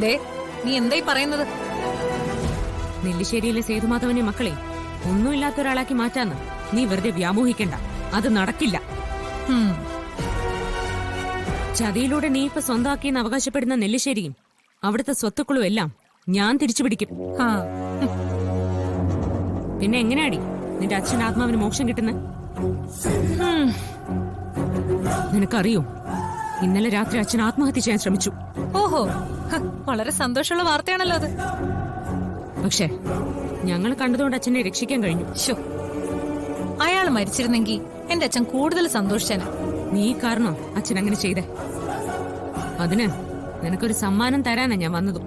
ദേ, നീ എന്തായി പറയുന്നത്? നെല്ലിശ്ശേരിയിലെ സേതുമാധവനെ മക്കളെ ഒന്നുമില്ലാത്ത ഒരാളാക്കി മാറ്റാന്ന് നീ വെറുതെ വ്യാമോഹിക്കണ്ട. അത് നടക്കില്ല. ചതിയിലൂടെ നീ ഇപ്പൊ സ്വന്തമാക്കിയെന്ന് അവകാശപ്പെടുന്ന നെല്ലിശ്ശേരിയും അവിടുത്തെ സ്വത്തുക്കളും എല്ലാം ഞാൻ തിരിച്ചുപിടിക്കും. പിന്നെ എങ്ങനെയാടി നിന്റെ അച്ഛന്റെ ആത്മാവിന് മോക്ഷം കിട്ടുന്നത്? നിനക്കറിയോ, ഇന്നലെ രാത്രി അച്ഛൻ ആത്മഹത്യ ചെയ്യാൻ ശ്രമിച്ചു. ഓഹോ, വളരെ സന്തോഷമുള്ള വാർത്തയാണല്ലോ അത്. പക്ഷേ ഞങ്ങൾ കണ്ടതുകൊണ്ട് അച്ഛനെ രക്ഷിക്കാൻ കഴിഞ്ഞു. അയാൾ മരിച്ചിരുന്നെങ്കിൽ എന്റെ അച്ഛൻ കൂടുതൽ സന്തോഷിച്ചേനെ. നീ കാരണം അച്ഛൻ അങ്ങനെ ചെയ്തേ. അതിന് നിനക്കൊരു സമ്മാനം തരാനാ ഞാൻ വന്നതും.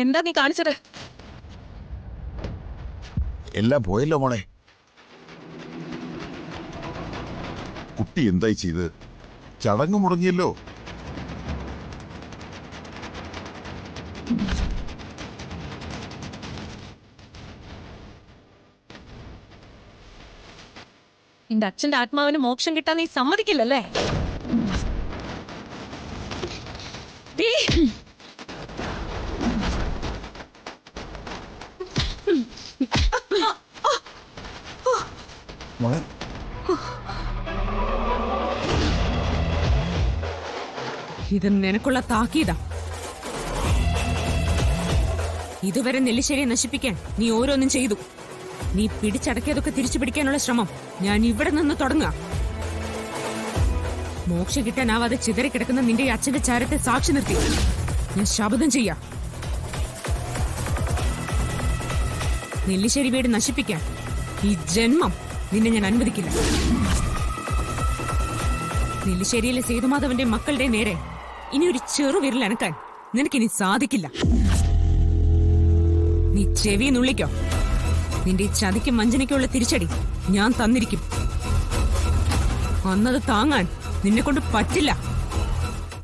എന്താ നീ കാണിച്ചത്? എല്ലാം പോയല്ലോ മോളെ. കുട്ടി എന്തായി ചെയ്ത്? ചടങ്ങ് മുടങ്ങിയല്ലോ. എന്റെ അച്ഛന്റെ ആത്മാവിന് മോക്ഷം കിട്ടാൻ നീ സമ്മതിക്കില്ലല്ലേ? മോളെ, ഇത് നിനക്കുള്ള താക്കീതാ. ഇതുവരെ നെല്ലിശ്ശേരിയെ നശിപ്പിക്കാൻ നീ ഓരോന്നും ചെയ്തു. നീ പിടിച്ചടക്കിയതൊക്കെ തിരിച്ചു പിടിക്കാനുള്ള ശ്രമം ഞാൻ ഇവിടെ നിന്ന് തുടങ്ങുക. മോക്ഷം കിട്ടാനാവാതെ ചിതറിക്കിടക്കുന്ന നിന്റെ അച്ഛന്റെ ചാരത്തെ സാക്ഷി നിർത്തി ഞാൻ ശപഥം ചെയ്യാം. നെല്ലിശ്ശേരി വീട് നശിപ്പിക്കാൻ ഈ ജന്മം നിന്നെ ഞാൻ അനുവദിക്കില്ല. നെല്ലിശ്ശേരിയിലെ സേതുമാധവന്റെ മക്കളുടെ നേരെ ഇനി ഒരു ചെറു വിരൽ അനക്കാൻ നിനക്കിനി സാധിക്കില്ല. നീ ചെവി നുള്ളിക്കോ. നിന്റെ ചതിക്കും വഞ്ചനയ്ക്കുള്ള തിരിച്ചടി ഞാൻ തന്നിരിക്കും. അന്നത് താങ്ങാൻ നിന്നെ കൊണ്ട് പറ്റില്ല.